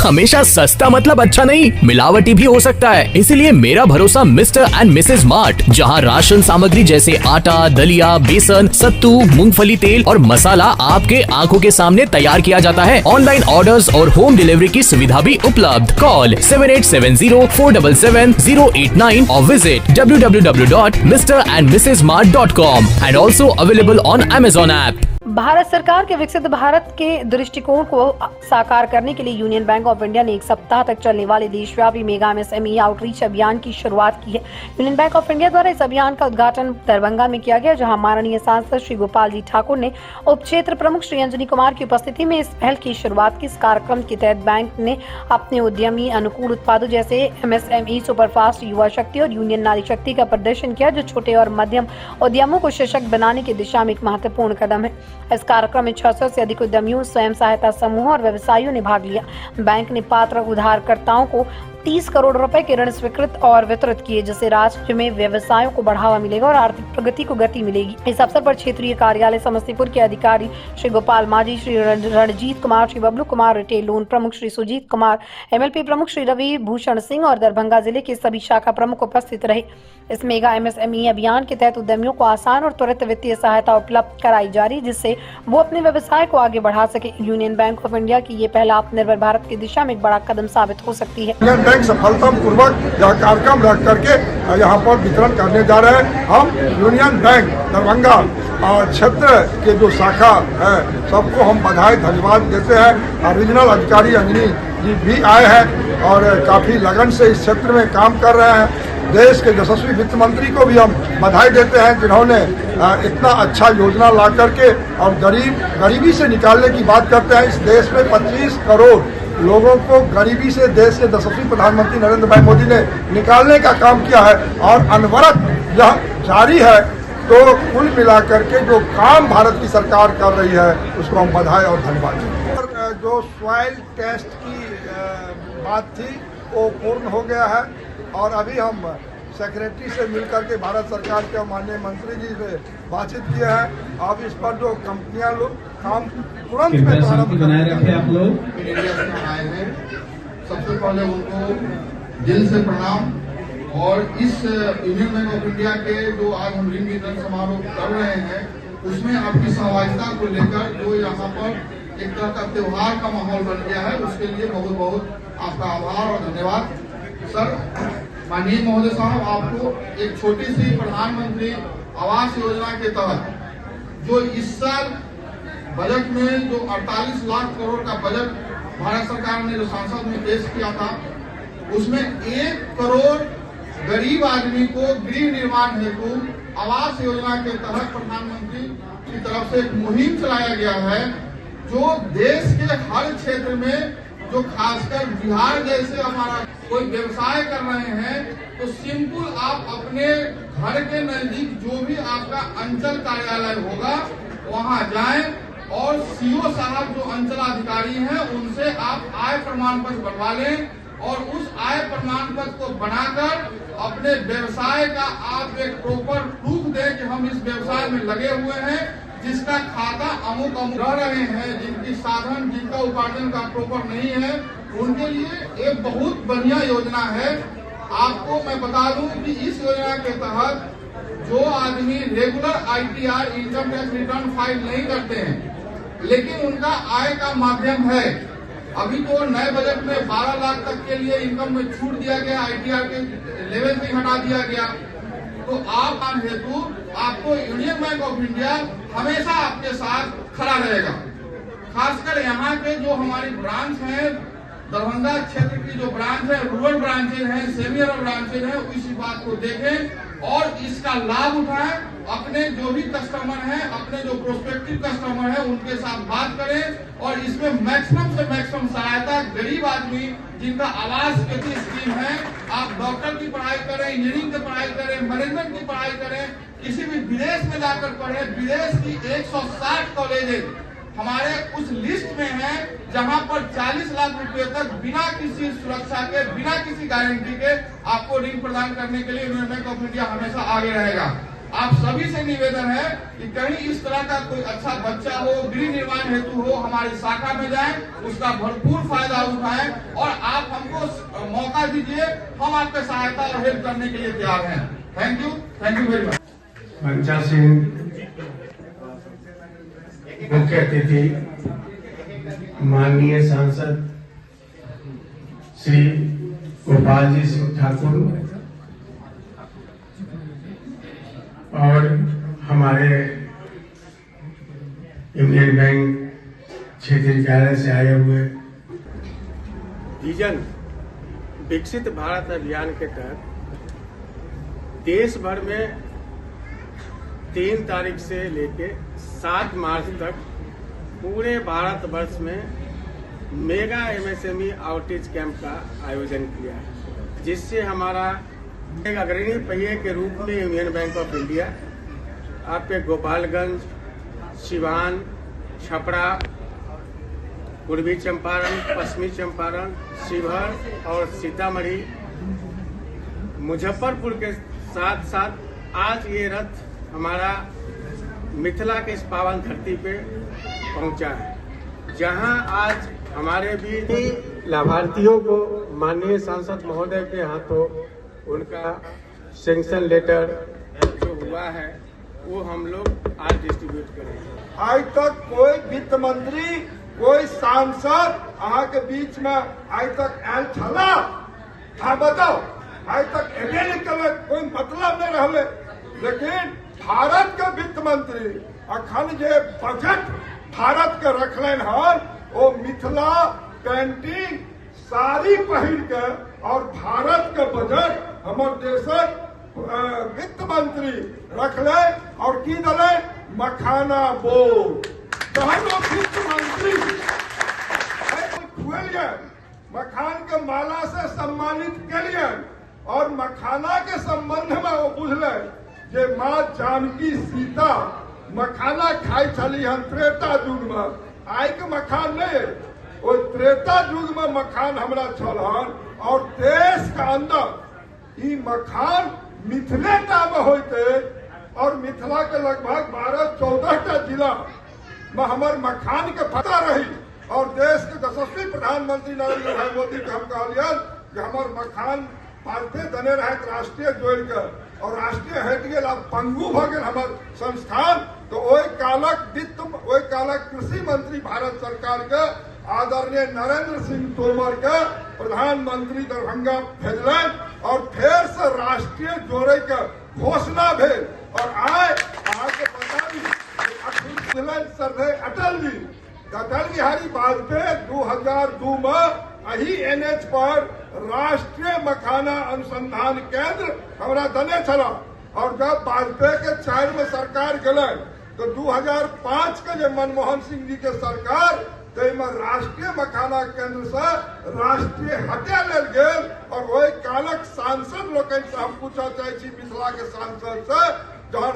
हमेशा सस्ता मतलब अच्छा नहीं, मिलावटी भी हो सकता है। इसीलिए मेरा भरोसा मिस्टर एंड मिसेज मार्ट, जहां राशन सामग्री जैसे आटा, दलिया, बेसन, सत्तू, मूंगफली तेल और मसाला आपके आंखों के सामने तैयार किया जाता है। ऑनलाइन ऑर्डर्स और होम डिलीवरी की सुविधा भी उपलब्ध। कॉल 7870477089 और visit www.mrandmrsmart.com and also available on Amazon app। Bharat सरकार के विकसित भारत के दृष्टिकोण को साकार करने के लिए यूनियन बैंक ऑफ इंडिया ने एक सप्ताह तक चलने वाले देशव्यापी मेगा एमएसएमई आउटरीच अभियान की शुरुआत की है। यूनियन बैंक ऑफ इंडिया द्वारा इस अभियान का उद्घाटन दरभंगा में किया गया, जहां माननीय सांसद श्री गोपाल जी ठाकुर ने उप क्षेत्र प्रमुख श्री अंजनी कुमार की उपस्थिति में इस पहल की शुरुआत की। इस कार्यक्रम के तहत बैंक ने अपने उद्यमी अनुकूल उत्पादों जैसे एमएसएमई, सुपरफास्ट, युवा शक्ति और यूनियन नारी शक्ति का प्रदर्शन किया, जो छोटे और मध्यम उद्यमों को सशक्त बनाने की दिशा में एक महत्वपूर्ण कदम है। इस कार्यक्रम में 600 से अधिक उद्यमियों, स्वयं सहायता समूह और व्यवसायियों ने भाग लिया। बैंक ने पात्र उधारकर्ताओं को 30 करोड़ रुपए के ऋण स्वीकृत और वितरित किए, जिससे राज्य में व्यवसायों को बढ़ावा मिलेगा और आर्थिक प्रगति को गति मिलेगी। इस अवसर पर क्षेत्रीय कार्यालय समस्तीपुर के अधिकारी श्री गोपाल मांझी, श्री रणजीत कुमार, श्री बबलू कुमार, रिटेल लोन प्रमुख श्री सुजीत कुमार, एमएलपी प्रमुख श्री रवि भूषण सिंह और दरभंगा जिले के सभी शाखा प्रमुख उपस्थित रहे। इस मेगा एमएसएमई अभियान के तहत उद्यमियों को आसान और त्वरित वित्तीय सहायता उपलब्ध कराई जा रही, जिससे वो अपने व्यवसाय को आगे बढ़ा सके। यूनियन बैंक ऑफ इंडिया की ये पहल आत्मनिर्भर भारत की दिशा में एक बड़ा कदम साबित हो सकती है। बैंक सफलतापूर्वक यह कार्यक्रम रख करके यहाँ पर वितरण करने जा रहे हैं। हम यूनियन बैंक दरभंगा क्षेत्र के जो शाखा है सबको हम बधाई धन्यवाद देते हैं। रीजनल अधिकारी अंजनी जी भी आए हैं और काफ़ी लगन से इस क्षेत्र में काम कर रहे हैं। देश के यशस्वी वित्त मंत्री को भी हम बधाई देते हैं, जिन्होंने इतना अच्छा योजना ला करके और गरीबी से निकालने की बात करते हैं। इस देश में 25 करोड़ लोगों को गरीबी से देश के यशस्वी प्रधानमंत्री नरेंद्र भाई मोदी ने निकालने का काम किया है और अनवरत यह जारी है। तो कुल मिलाकर के जो काम भारत की सरकार कर रही है उसको हम बधाई और धन्यवाद देते हैं। जो सॉइल टेस्ट की बात थी वो पूर्ण हो गया है और अभी हम सेक्रेटरी से मिलकर के भारत सरकार के माननीय मंत्री जी से बातचीत किए हैं। अब इस पर जो कंपनियां लोग काम तुरंत में प्रारंभ बनाए रखे आप लोग आए हैं। सबसे पहले उनको दिल से प्रणाम। और इस यूनियन बैंक ऑफ इंडिया के जो आज हम ऋण वितरण समारोह कर रहे हैं उसमें आपकी सहभागिता को लेकर जो यहाँ पर एक तरह का त्योहार का माहौल बन गया है, उसके लिए बहुत बहुत आपका आभार और धन्यवाद। सर, माननीय महोदय साहब, आपको एक छोटी सी प्रधानमंत्री आवास योजना के तहत जो इस साल बजट में जो 48 लाख करोड़ का बजट भारत सरकार ने जो संसद में पेश किया था, उसमें 1 करोड़ गरीब आदमी को गृह निर्माण हेतु आवास योजना के तहत प्रधानमंत्री की तरफ से एक मुहिम चलाया गया है, जो देश के हर क्षेत्र में, जो खासकर बिहार जैसे हमारा कोई व्यवसाय कर रहे हैं, तो सिंपल आप अपने घर के नजदीक जो भी आपका अंचल कार्यालय होगा वहां जाएं और सीओ साहब जो अंचलाधिकारी हैं उनसे आप आय प्रमाण पत्र बनवा लें और उस आय प्रमाण पत्र को बनाकर अपने व्यवसाय का आप एक प्रॉपर प्रूफ दें कि हम इस व्यवसाय में लगे हुए हैं, जिसका खाता अमुक रह रहे हैं, जिनकी साधन, जिनका उपार्जन का प्रॉपर नहीं है, उनके लिए एक बहुत बढ़िया योजना है। आपको मैं बता दूं कि इस योजना के तहत जो आदमी regular ITR income tax return file नहीं करते हैं लेकिन उनका आय का माध्यम है, अभी तो नए बजट में 12 लाख तक के लिए इनकम में छूट दिया गया, आईटीआर के लेवल से हटा दिया गया, तो आप हेतु आपको यूनियन बैंक ऑफ इंडिया हमेशा आपके साथ खड़ा रहेगा। खासकर यहाँ के जो हमारी ब्रांच है, दरभंगा क्षेत्र की जो ब्रांच है, रूरल ब्रांचेज हैं, सेमी रूरल ब्रांचेज हैं, इसी बात को देखें और इसका लाभ उठाएं। अपने जो भी कस्टमर हैं, अपने जो प्रोस्पेक्टिव कस्टमर हैं, उनके साथ बात करें और इसमें मैक्सिमम से मैक्सिमम सहायता गरीब आदमी जिनका आवास की स्कीम है, आप डॉक्टर की पढ़ाई करें, इंजीनियरिंग की पढ़ाई करें, मैनेजमेंट की पढ़ाई करें, किसी भी विदेश में जाकर पढ़े। विदेश की 160 कॉलेजेस हमारे उस लिस्ट में है जहां पर 40 लाख रुपए तक बिना किसी सुरक्षा के, बिना किसी गारंटी के आपको ऋण प्रदान करने के लिए यूनियन बैंक ऑफ इंडिया हमेशा आगे रहेगा। आप सभी से निवेदन है कि कहीं इस तरह का कोई अच्छा बच्चा हो, गृह निर्माण हेतु हो, हमारी शाखा में जाए, उसका भरपूर फायदा उठाएं और आप हमको मौका दीजिए, हम आपके सहायता और हेल्प करने के लिए तैयार हैं। Thank you very much. Bancha Singh मुख्य अतिथि, माननीय सांसद श्री गोपाल जी सिंह ठाकुर और हमारे यूनियन बैंक क्षेत्रीय कार्यालय से आए हुए विजन विकसित भारत अभियान के तहत देश भर में 3 तारीख से लेके 7 मार्च तक पूरे भारतवर्ष में मेगा एमएसएमई आउटरीच कैंप का आयोजन किया है, जिससे हमारा एक अग्रणी पहिए के रूप में यूनियन बैंक ऑफ इंडिया आपके गोपालगंज, सिवान, छपरा, पूर्वी चंपारण, पश्चिमी चंपारण, शिवहर और सीतामढ़ी, मुजफ्फरपुर के साथ साथ आज ये रथ हमारा मिथिला के इस पावन धरती पे पहुंचा है, जहां आज हमारे भी लाभार्थियों को माननीय सांसद महोदय के हाथों उनका सैंक्शन लेटर जो हुआ है वो हम लोग आज डिस्ट्रीब्यूट करेंगे। आज तक कोई वित्त मंत्री, कोई सांसद अहाँ के बीच में आज तक आयल छला? हाँ बताओ, आज तक एबे नहीं करे, कोई मतलब नहीं रहले। लेकिन भारत के वित्त मंत्री अखन जे बजट भारत के रखलन हन, वो मिथिला पेंटिंग साड़ी पहिर के और भारत के बजट हमर देशक वित्त मंत्री रखले और की दले मखाना बोर्ड। तहन वित्त मंत्री खुएलिए, मखान के माला से सम्मानित केलिए और मखाना के संबंध में वो बुझले जे माँ जानकी सीता मखाना खाई छली हन त्रेता युग में, आई के मखान नहीं, वो त्रेता युग में मखान हमरा छल हन। और देश के अंदर ई मखान मिथिलेटा में होते और मिथिला के लगभग 12-14 जिला में हमार मखान के पता रही और देश के यशस्वी प्रधानमंत्री नरेंद्र भाई मोदी के हम कहलियन कि हमार मखान पालते दने रहे राष्ट्रीय जोड़ के और राष्ट्रीय हट गए, अब पंगु भ गए हमार संस्थान। तो ओहि कालक कृषि मंत्री भारत सरकार के आदरणीय नरेंद्र सिंह तोमर के प्रधानमंत्री दरभंगा भेजलन और फिर से राष्ट्रीय जोड़े के घोषणा भेल और आए के बताई अटल बिहारी वाजपेयी 2002 में अही NH पर राष्ट्रीय मखाना अनुसंधान केंद्र हमरा दने छला और जब वाजपेयी के 4 में सरकार गले तो 2005 के मनमोहन सिंह जी के सरकार में राष्ट्रीय मखाना केंद्र से राष्ट्रीय हटा लेल गेल और वही कालक सांसद लोग से हम पूछा चाहे मिथिला के सांसद से जहाँ